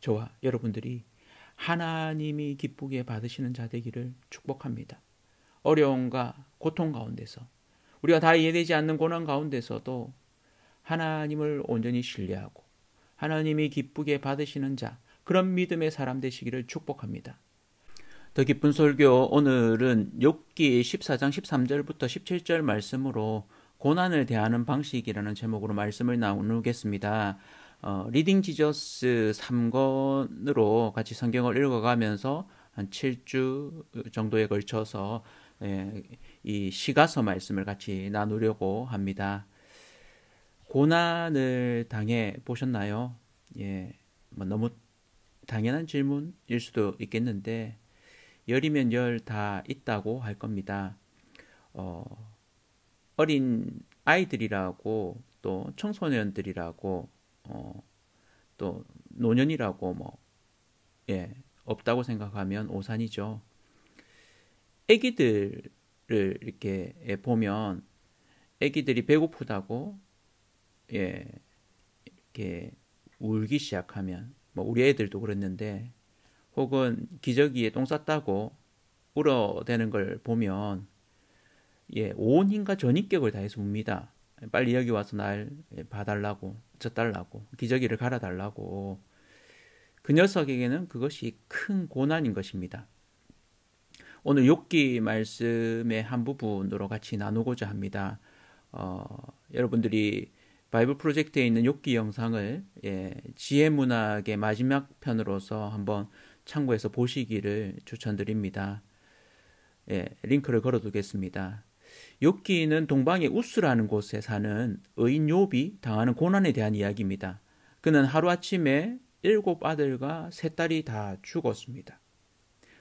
저와 여러분들이 하나님이 기쁘게 받으시는 자 되기를 축복합니다. 어려움과 고통 가운데서 우리가 다 이해되지 않는 고난 가운데서도 하나님을 온전히 신뢰하고 하나님이 기쁘게 받으시는 자, 그런 믿음의 사람 되시기를 축복합니다. 더 기쁜 설교, 오늘은 욥기 14장 13절부터 17절 말씀으로 고난을 대하는 방식이라는 제목으로 말씀을 나누겠습니다. 리딩 지저스 3권으로 같이 성경을 읽어가면서 한 7주 정도에 걸쳐서 이 시가서 말씀을 같이 나누려고 합니다. 고난을 당해 보셨나요? 너무 당연한 질문일 수도 있겠는데 열이면 열 다 있다고 할 겁니다. 어린 아이들이라고 또 청소년들이라고 또 노년이라고 없다고 생각하면 오산이죠. 애기들을 이렇게 보면 애기들이 배고프다고 이렇게 울기 시작하면 우리 애들도 그랬는데 혹은 기저귀에 똥 쌌다고 울어대는 걸 보면 온 힘과 전인격을 다해서 웁니다. 빨리 여기 와서 날 봐달라고, 젖달라고, 기저귀를 갈아달라고. 그 녀석에게는 그것이 큰 고난인 것입니다. 오늘 욥기 말씀의 한 부분으로 같이 나누고자 합니다. 여러분들이 바이블 프로젝트에 있는 욥기 영상을 지혜문학의 마지막 편으로서 한번 참고해서 보시기를 추천드립니다. 링크를 걸어두겠습니다. 욥기는 동방의 우스라는 곳에 사는 의인 욥이 당하는 고난에 대한 이야기입니다. 그는 하루아침에 7 아들과 3 딸이 다 죽었습니다.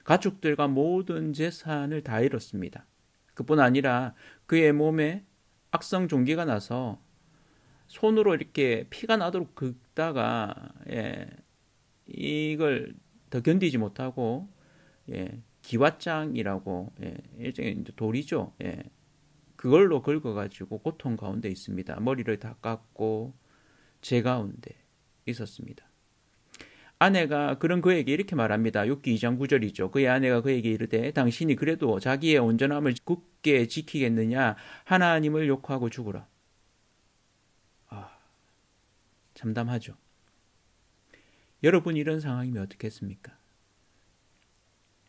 가축들과 모든 재산을 다 잃었습니다. 그뿐 아니라 그의 몸에 악성 종기가 나서 손으로 이렇게 피가 나도록 긁다가 이걸 더 견디지 못하고 기왓장이라고 일종의 돌이죠. 그걸로 긁어가지고 고통 가운데 있습니다. 머리를 다 깎고 제 가운데 있었습니다. 아내가 그런 그에게 이렇게 말합니다. 욥기 2장 9절이죠. 그의 아내가 그에게 이르되 당신이 그래도 자기의 온전함을 굳게 지키겠느냐? 하나님을 욕하고 죽으라. 참담하죠. 여러분 이런 상황이면 어떻게 했습니까?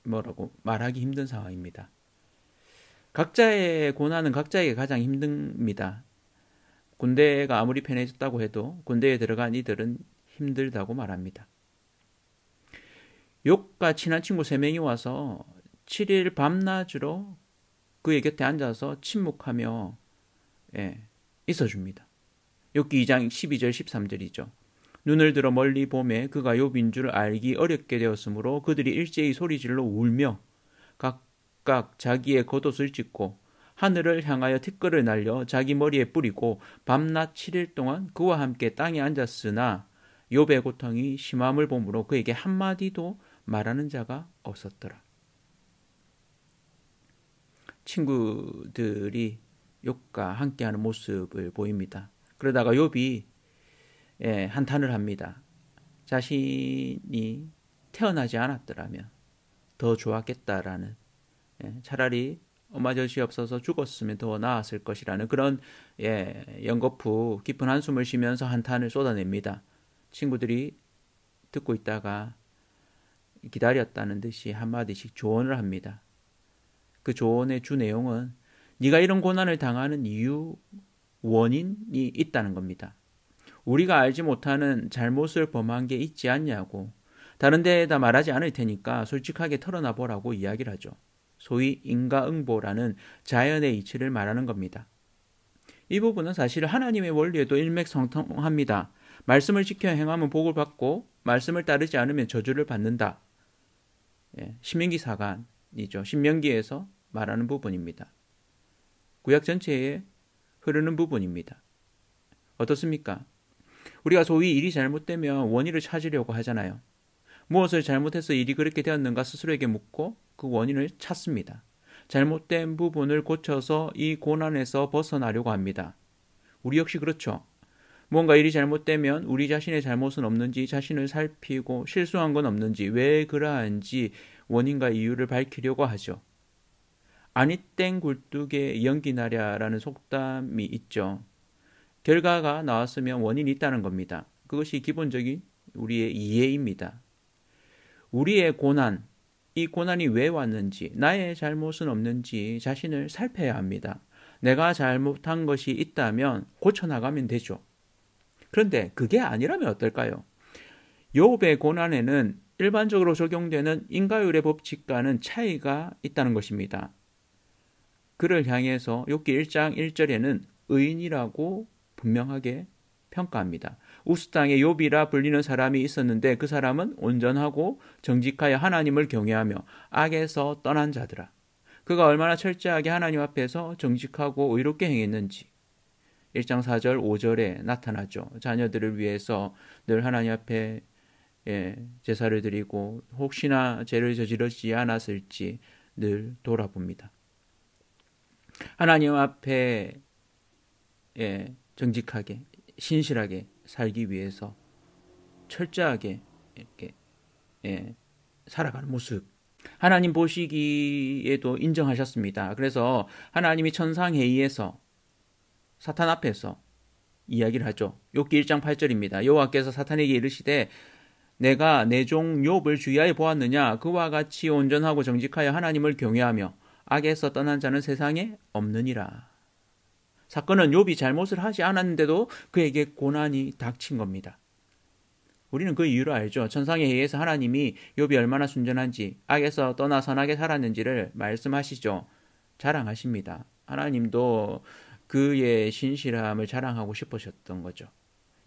뭐라고 말하기 힘든 상황입니다. 각자의 고난은 각자에게 가장 힘듭니다. 군대가 아무리 편해졌다고 해도 군대에 들어간 이들은 힘들다고 말합니다. 욥과 친한 친구 3명이 와서 7일 밤낮으로 그의 곁에 앉아서 침묵하며 있어줍니다. 욥기 2장 12절 13절이죠. 눈을 들어 멀리 보매 그가 욥인 줄 알기 어렵게 되었으므로 그들이 일제히 소리질러 울며 각각 자기의 겉옷을 찢고 하늘을 향하여 티끌을 날려 자기 머리에 뿌리고 밤낮 7일 동안 그와 함께 땅에 앉았으나 욥의 고통이 심함을 보므로 그에게 한마디도 말하는 자가 없었더라. 친구들이 욥과 함께하는 모습을 보입니다. 그러다가 욥이 한탄을 합니다. 자신이 태어나지 않았더라면 더 좋았겠다라는, 차라리 엄마 젖이 없어서 죽었으면 더 나았을 것이라는 그런 연거푸 깊은 한숨을 쉬면서 한탄을 쏟아냅니다. 친구들이 듣고 있다가 기다렸다는 듯이 한마디씩 조언을 합니다. 그 조언의 주 내용은 네가 이런 고난을 당하는 이유, 원인이 있다는 겁니다. 우리가 알지 못하는 잘못을 범한 게 있지 않냐고, 다른 데에다 말하지 않을 테니까 솔직하게 털어놔 보라고 이야기를 하죠. 소위 인과응보라는 자연의 이치를 말하는 겁니다. 이 부분은 사실 하나님의 원리에도 일맥상통합니다. 말씀을 지켜 행하면 복을 받고 말씀을 따르지 않으면 저주를 받는다. 신명기 4간이죠. 신명기에서 말하는 부분입니다. 구약 전체에 흐르는 부분입니다. 어떻습니까? 우리가 소위 일이 잘못되면 원인을 찾으려고 하잖아요. 무엇을 잘못해서 일이 그렇게 되었는가 스스로에게 묻고 그 원인을 찾습니다. 잘못된 부분을 고쳐서 이 고난에서 벗어나려고 합니다. 우리 역시 그렇죠. 뭔가 일이 잘못되면 우리 자신의 잘못은 없는지 자신을 살피고 실수한 건 없는지 왜 그러한지 원인과 이유를 밝히려고 하죠. 아니 땡 굴뚝에 연기 나랴라는 속담이 있죠. 결과가 나왔으면 원인이 있다는 겁니다. 그것이 기본적인 우리의 이해입니다. 우리의 고난, 이 고난이 왜 왔는지, 나의 잘못은 없는지 자신을 살펴야 합니다. 내가 잘못한 것이 있다면 고쳐나가면 되죠. 그런데 그게 아니라면 어떨까요? 욥의 고난에는 일반적으로 적용되는 인과율의 법칙과는 차이가 있다는 것입니다. 그를 향해서 욥기 1장 1절에는 의인이라고 분명하게 평가합니다. 우스 땅에 욥이라 불리는 사람이 있었는데 그 사람은 온전하고 정직하여 하나님을 경외하며 악에서 떠난 자더라. 그가 얼마나 철저하게 하나님 앞에서 정직하고 의롭게 행했는지 1장 4절 5절에 나타나죠. 자녀들을 위해서 늘 하나님 앞에 제사를 드리고 혹시나 죄를 저지르지 않았을지 늘 돌아봅니다. 하나님 앞에 정직하게 신실하게 살기 위해서 철저하게 이렇게 살아가는 모습 하나님 보시기에도 인정하셨습니다. 그래서 하나님이 천상회의에서 사탄 앞에서 이야기를 하죠. 욥기 1장 8절입니다. 여호와께서 사탄에게 이르시되 내가 내 종 욥을 주의하여 보았느냐 그와 같이 온전하고 정직하여 하나님을 경외하며 악에서 떠난 자는 세상에 없느니라. 사건은 욥이 잘못을 하지 않았는데도 그에게 고난이 닥친 겁니다. 우리는 그 이유를 알죠. 천상의 회의에서 하나님이 욥이 얼마나 순전한지 악에서 떠나 선하게 살았는지를 말씀하시죠. 자랑하십니다. 하나님도 그의 신실함을 자랑하고 싶으셨던 거죠.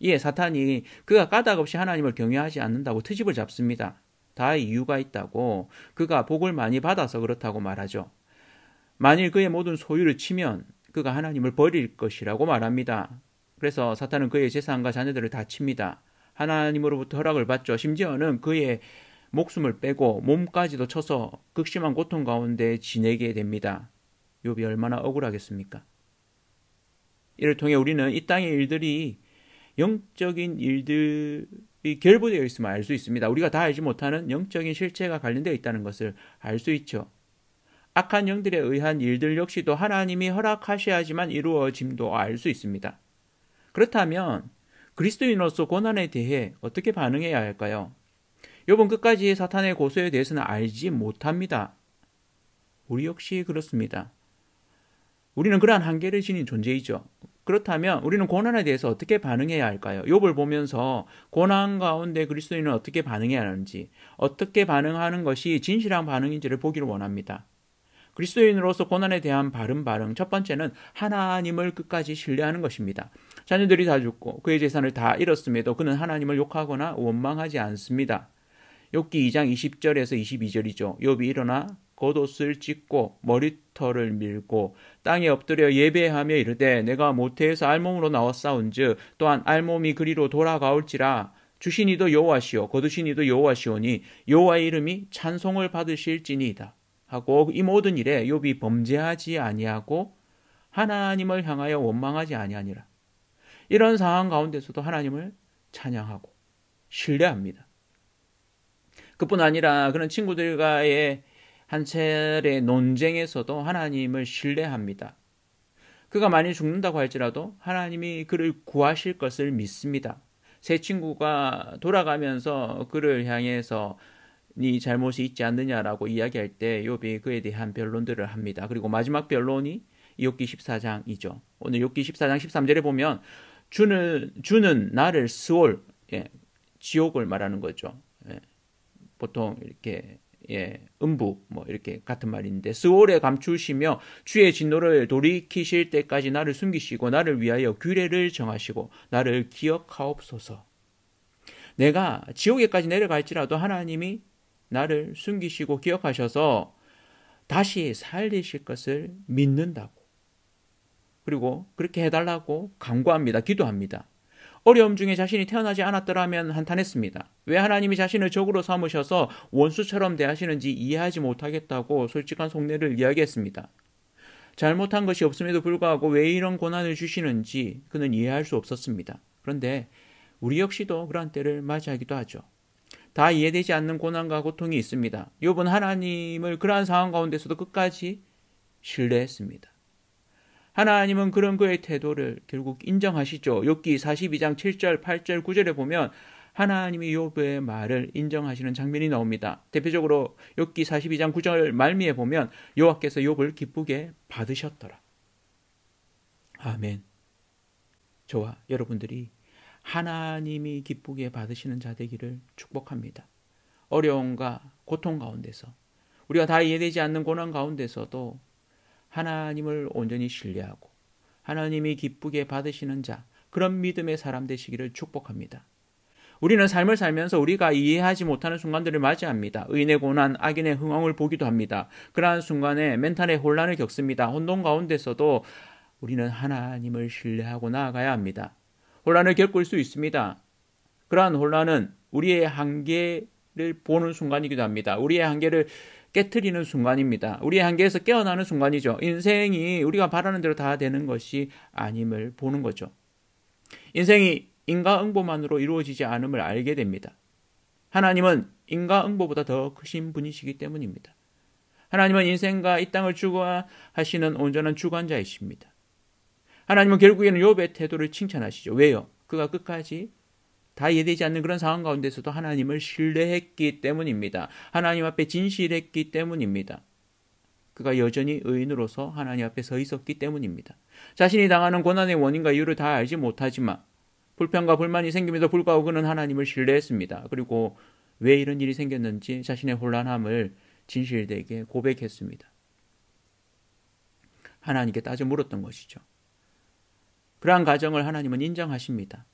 이에 사탄이 그가 까닭없이 하나님을 경외하지 않는다고 트집을 잡습니다. 다 이유가 있다고 그가 복을 많이 받아서 그렇다고 말하죠. 만일 그의 모든 소유를 치면 그가 하나님을 버릴 것이라고 말합니다. 그래서 사탄은 그의 재산과 자녀들을 다 칩니다. 하나님으로부터 허락을 받죠. 심지어는 그의 목숨을 빼고 몸까지도 쳐서 극심한 고통 가운데 지내게 됩니다. 욥이 얼마나 억울하겠습니까? 이를 통해 우리는 이 땅의 일들이 영적인 일들이 결부되어 있음을 알 수 있습니다. 우리가 다 알지 못하는 영적인 실체가 관련되어 있다는 것을 알 수 있죠. 악한 영들에 의한 일들 역시도 하나님이 허락하셔야지만 이루어짐도 알 수 있습니다. 그렇다면 그리스도인으로서 고난에 대해 어떻게 반응해야 할까요? 욥은 끝까지 사탄의 고소에 대해서는 알지 못합니다. 우리 역시 그렇습니다. 우리는 그러한 한계를 지닌 존재이죠. 그렇다면 우리는 고난에 대해서 어떻게 반응해야 할까요? 욥을 보면서 고난 가운데 그리스도인은 어떻게 반응해야 하는지, 어떻게 반응하는 것이 진실한 반응인지를 보기를 원합니다. 그리스도인으로서 고난에 대한 바른 반응, 첫 번째는 하나님을 끝까지 신뢰하는 것입니다. 자녀들이 다 죽고 그의 재산을 다 잃었음에도 그는 하나님을 욕하거나 원망하지 않습니다. 욥기 2장 20절에서 22절이죠. 욥이 일어나 겉옷을 찢고 머리털을 밀고 땅에 엎드려 예배하며 이르되 내가 모태에서 알몸으로 나왔사온즉 또한 알몸이 그리로 돌아가올지라 주신 이도 여호와시오 거두신 이도 여호와시오니 여호와의 이름이 찬송을 받으실지니이다 하고 이 모든 일에 욥이 범죄하지 아니하고 하나님을 향하여 원망하지 아니하니라. 이런 상황 가운데서도 하나님을 찬양하고 신뢰합니다. 그뿐 아니라 그런 친구들과의 한 차례의 논쟁에서도 하나님을 신뢰합니다. 그가 만일 죽는다고 할지라도 하나님이 그를 구하실 것을 믿습니다. 새 친구가 돌아가면서 그를 향해서 네 잘못이 있지 않느냐라고 이야기할 때 욥이 그에 대한 변론들을 합니다. 그리고 마지막 변론이 욥기 14장이죠. 오늘 욥기 14장 13절에 보면 주는 나를 스올, 지옥을 말하는 거죠. 보통 이렇게 음부 뭐 이렇게 같은 말인데 스올에 감추시며 주의 진노를 돌이키실 때까지 나를 숨기시고 나를 위하여 규례를 정하시고 나를 기억하옵소서. 내가 지옥에까지 내려갈지라도 하나님이 나를 숨기시고 기억하셔서 다시 살리실 것을 믿는다고. 그리고 그렇게 해달라고 간구합니다. 기도합니다. 어려움 중에 자신이 태어나지 않았더라면 한탄했습니다. 왜 하나님이 자신을 적으로 삼으셔서 원수처럼 대하시는지 이해하지 못하겠다고 솔직한 속내를 이야기했습니다. 잘못한 것이 없음에도 불구하고 왜 이런 고난을 주시는지 그는 이해할 수 없었습니다. 그런데 우리 역시도 그런 때를 맞이하기도 하죠. 다 이해되지 않는 고난과 고통이 있습니다. 욥은 하나님을 그러한 상황 가운데서도 끝까지 신뢰했습니다. 하나님은 그런 그의 태도를 결국 인정하시죠. 욥기 42장 7절, 8절, 9절에 보면 하나님이 욥의 말을 인정하시는 장면이 나옵니다. 대표적으로 욥기 42장 9절 말미에 보면 여호와께서 욥을 기쁘게 받으셨더라. 아멘. 저와 여러분들이 하나님이 기쁘게 받으시는 자 되기를 축복합니다. 어려움과 고통 가운데서 우리가 다 이해되지 않는 고난 가운데서도 하나님을 온전히 신뢰하고 하나님이 기쁘게 받으시는 자, 그런 믿음의 사람 되시기를 축복합니다. 우리는 삶을 살면서 우리가 이해하지 못하는 순간들을 맞이합니다. 의인의 고난, 악인의 흥황을 보기도 합니다. 그러한 순간에 멘탈의 혼란을 겪습니다. 혼돈 가운데서도 우리는 하나님을 신뢰하고 나아가야 합니다. 혼란을 겪을 수 있습니다. 그러한 혼란은 우리의 한계를 보는 순간이기도 합니다. 우리의 한계를 깨트리는 순간입니다. 우리의 한계에서 깨어나는 순간이죠. 인생이 우리가 바라는 대로 다 되는 것이 아님을 보는 거죠. 인생이 인과응보만으로 이루어지지 않음을 알게 됩니다. 하나님은 인과응보보다 더 크신 분이시기 때문입니다. 하나님은 인생과 이 땅을 주관하시는 온전한 주관자이십니다. 하나님은 결국에는 욥의 태도를 칭찬하시죠. 왜요? 그가 끝까지 다 이해되지 않는 그런 상황 가운데서도 하나님을 신뢰했기 때문입니다. 하나님 앞에 진실했기 때문입니다. 그가 여전히 의인으로서 하나님 앞에 서 있었기 때문입니다. 자신이 당하는 고난의 원인과 이유를 다 알지 못하지만 불평과 불만이 생김에도 불구하고 그는 하나님을 신뢰했습니다. 그리고 왜 이런 일이 생겼는지 자신의 혼란함을 진실되게 고백했습니다. 하나님께 따져 물었던 것이죠. 그러한 가정을 하나님은 인정하십니다.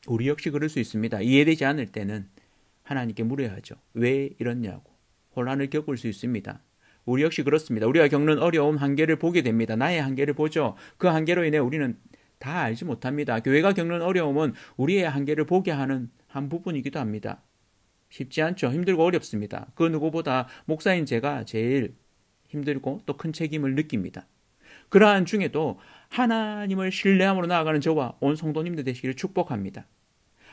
우리 역시 그럴 수 있습니다. 이해되지 않을 때는 하나님께 물어야죠. 왜 이러냐고. 혼란을 겪을 수 있습니다. 우리 역시 그렇습니다. 우리가 겪는 어려움, 한계를 보게 됩니다. 나의 한계를 보죠. 그 한계로 인해 우리는 다 알지 못합니다. 교회가 겪는 어려움은 우리의 한계를 보게 하는 한 부분이기도 합니다. 쉽지 않죠. 힘들고 어렵습니다. 그 누구보다 목사인 제가 제일 힘들고 또 큰 책임을 느낍니다. 그러한 중에도 하나님을 신뢰함으로 나아가는 저와 온 성도님들 되시기를 축복합니다.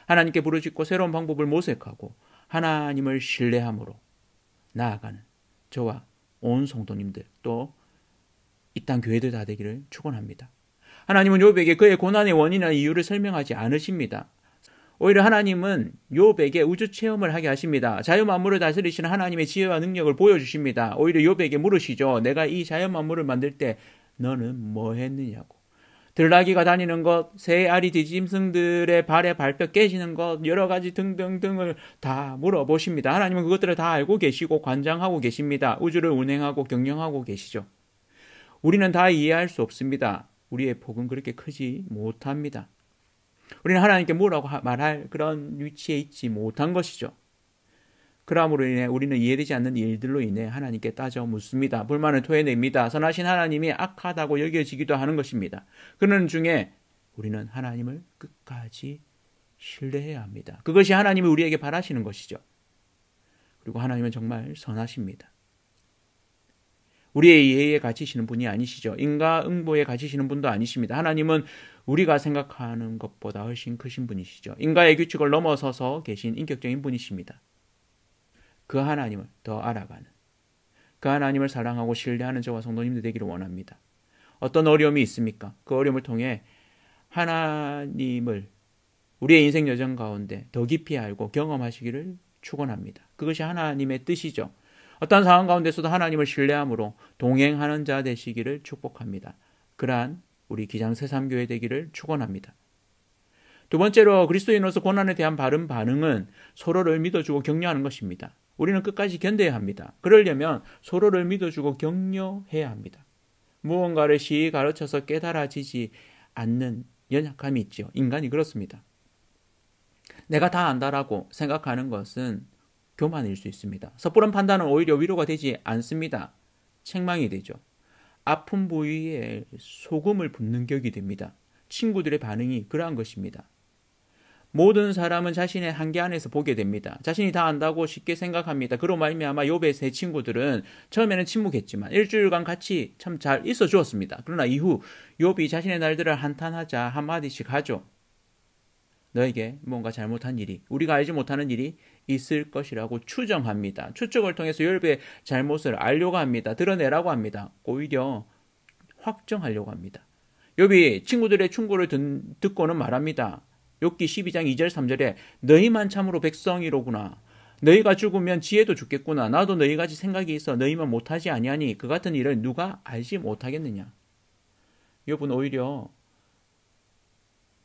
하나님께 부르짖고 새로운 방법을 모색하고 하나님을 신뢰함으로 나아가는 저와 온 성도님들 또 이 땅 교회들 다 되기를 축원합니다. 하나님은 욥에게 그의 고난의 원인이나 이유를 설명하지 않으십니다. 오히려 하나님은 욥에게 우주 체험을 하게 하십니다. 자연만물을 다스리시는 하나님의 지혜와 능력을 보여주십니다. 오히려 욥에게 물으시죠. 내가 이 자연만물을 만들 때 너는 뭐 했느냐고. 들나귀가 다니는 것, 새 알이 뒤짐승들의 발에 밟혀 깨지는 것, 여러 가지 등등등을 다 물어보십니다. 하나님은 그것들을 다 알고 계시고 관장하고 계십니다. 우주를 운행하고 경영하고 계시죠. 우리는 다 이해할 수 없습니다. 우리의 복은 그렇게 크지 못합니다. 우리는 하나님께 뭐라고 말할 그런 위치에 있지 못한 것이죠. 그러므로 인해 우리는 이해되지 않는 일들로 인해 하나님께 따져 묻습니다. 불만을 토해냅니다. 선하신 하나님이 악하다고 여겨지기도 하는 것입니다. 그런 중에 우리는 하나님을 끝까지 신뢰해야 합니다. 그것이 하나님이 우리에게 바라시는 것이죠. 그리고 하나님은 정말 선하십니다. 우리의 이해에 갇히시는 분이 아니시죠. 인과응보에 갇히시는 분도 아니십니다. 하나님은 우리가 생각하는 것보다 훨씬 크신 분이시죠. 인과의 규칙을 넘어서서 계신 인격적인 분이십니다. 그 하나님을 더 알아가는, 그 하나님을 사랑하고 신뢰하는 저와 성도님들 되기를 원합니다. 어떤 어려움이 있습니까? 그 어려움을 통해 하나님을 우리의 인생 여정 가운데 더 깊이 알고 경험하시기를 축원합니다. 그것이 하나님의 뜻이죠. 어떤 상황 가운데서도 하나님을 신뢰함으로 동행하는 자 되시기를 축복합니다. 그러한 우리 기장 새삼교회 되기를 축원합니다. 두 번째로 그리스도인으로서 고난에 대한 바른 반응은 서로를 믿어주고 격려하는 것입니다. 우리는 끝까지 견뎌야 합니다. 그러려면 서로를 믿어주고 격려해야 합니다. 무언가를 시히 가르쳐서 깨달아지지 않는 연약함이 있죠. 인간이 그렇습니다. 내가 다 안다라고 생각하는 것은 교만일 수 있습니다. 섣부른 판단은 오히려 위로가 되지 않습니다. 책망이 되죠. 아픈 부위에 소금을 붓는 격이 됩니다. 친구들의 반응이 그러한 것입니다. 모든 사람은 자신의 한계 안에서 보게 됩니다. 자신이 다 안다고 쉽게 생각합니다. 그로 말미암아 욥의 세 친구들은 처음에는 침묵했지만 일주일간 같이 참 잘 있어 주었습니다. 그러나 이후 욥이 자신의 날들을 한탄하자 한마디씩 하죠. 너에게 뭔가 잘못한 일이, 우리가 알지 못하는 일이 있을 것이라고 추정합니다. 추측을 통해서 욥의 잘못을 알려고 합니다. 드러내라고 합니다. 오히려 확정하려고 합니다. 욥이 친구들의 충고를 듣고는 말합니다. 욥기 12장 2절 3절에 너희만 참으로 백성이로구나. 너희가 죽으면 지혜도 죽겠구나. 나도 너희같이 생각이 있어 너희만 못하지 아니하니 그 같은 일을 누가 알지 못하겠느냐. 욥은 오히려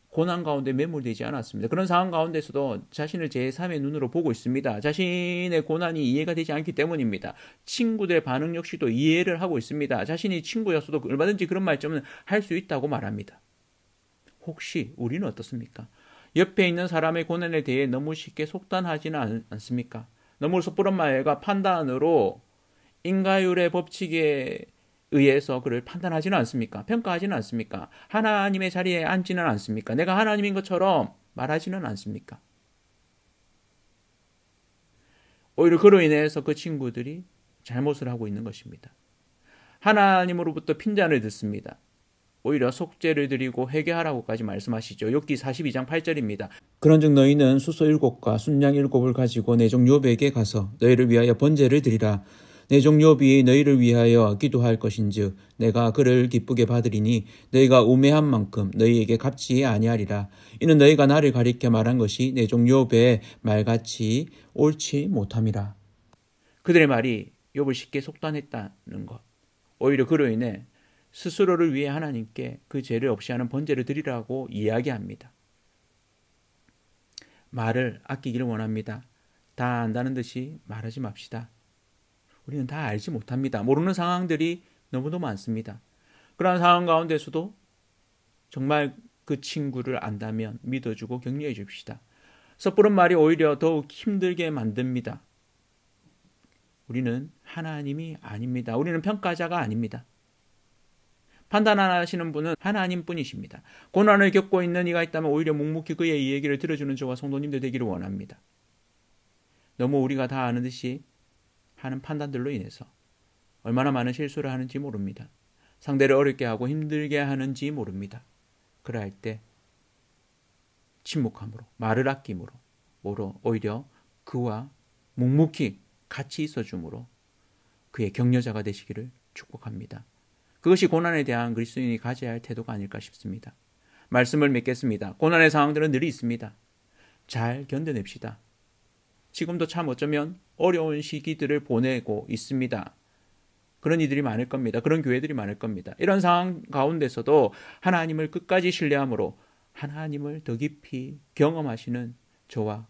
고난 가운데 매몰되지 않았습니다. 그런 상황 가운데서도 자신을 제3의 눈으로 보고 있습니다. 자신의 고난이 이해가 되지 않기 때문입니다. 친구들의 반응 역시도 이해를 하고 있습니다. 자신이 친구였어도 얼마든지 그런 말씀은 할 수 있다고 말합니다. 혹시 우리는 어떻습니까? 옆에 있는 사람의 고난에 대해 너무 쉽게 속단하지는 않습니까? 너무 섣부른 말과 판단으로 인과율의 법칙에 의해서 그를 판단하지는 않습니까? 평가하지는 않습니까? 하나님의 자리에 앉지는 않습니까? 내가 하나님인 것처럼 말하지는 않습니까? 오히려 그로 인해서 그 친구들이 잘못을 하고 있는 것입니다. 하나님으로부터 핀잔을 듣습니다. 오히려 속죄를 드리고 회개하라고까지 말씀하시죠. 욥기 42장 8절입니다. 그런즉 너희는 수소 7과 순양 7을 가지고 내 종 욥에게 가서 너희를 위하여 번제를 드리라. 내 종 욥이 너희를 위하여 기도할 것인즉 내가 그를 기쁘게 받으리니 너희가 우매한 만큼 너희에게 갚지 아니하리라. 이는 너희가 나를 가리켜 말한 것이 내 종 욥의 말같이 옳지 못함이라. 그들의 말이 욥을 쉽게 속단했다는 것. 오히려 그로 인해 스스로를 위해 하나님께 그 죄를 없이 하는 번제를 드리라고 이야기합니다. 말을 아끼기를 원합니다. 다 안다는 듯이 말하지 맙시다. 우리는 다 알지 못합니다. 모르는 상황들이 너무도 많습니다. 그러한 상황 가운데서도 정말 그 친구를 안다면 믿어주고 격려해 줍시다. 섣부른 말이 오히려 더욱 힘들게 만듭니다. 우리는 하나님이 아닙니다. 우리는 평가자가 아닙니다. 판단하시는 분은 하나님뿐이십니다. 고난을 겪고 있는 이가 있다면 오히려 묵묵히 그의 이 얘기를 들어주는 저와 성도님들 되기를 원합니다. 너무 우리가 다 아는 듯이 하는 판단들로 인해서 얼마나 많은 실수를 하는지 모릅니다. 상대를 어렵게 하고 힘들게 하는지 모릅니다. 그럴 때 침묵함으로, 말을 아낌으로, 오히려 그와 묵묵히 같이 있어줌으로 그의 격려자가 되시기를 축복합니다. 그것이 고난에 대한 그리스도인이 가져야 할 태도가 아닐까 싶습니다. 말씀을 맺겠습니다. 고난의 상황들은 늘 있습니다. 잘 견뎌냅시다. 지금도 참 어쩌면 어려운 시기들을 보내고 있습니다. 그런 이들이 많을 겁니다. 그런 교회들이 많을 겁니다. 이런 상황 가운데서도 하나님을 끝까지 신뢰함으로 하나님을 더 깊이 경험하시는 저와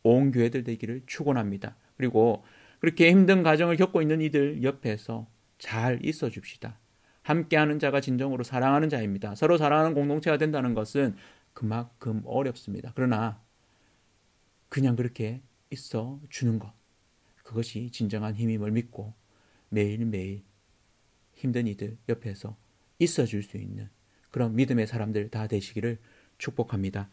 온 교회들 되기를 축원합니다. 그리고 그렇게 힘든 가정을 겪고 있는 이들 옆에서 잘 있어 줍시다. 함께하는 자가 진정으로 사랑하는 자입니다. 서로 사랑하는 공동체가 된다는 것은 그만큼 어렵습니다. 그러나 그냥 그렇게 있어 주는 것, 그것이 진정한 힘임을 믿고 매일매일 힘든 이들 옆에서 있어 줄 수 있는 그런 믿음의 사람들 다 되시기를 축복합니다.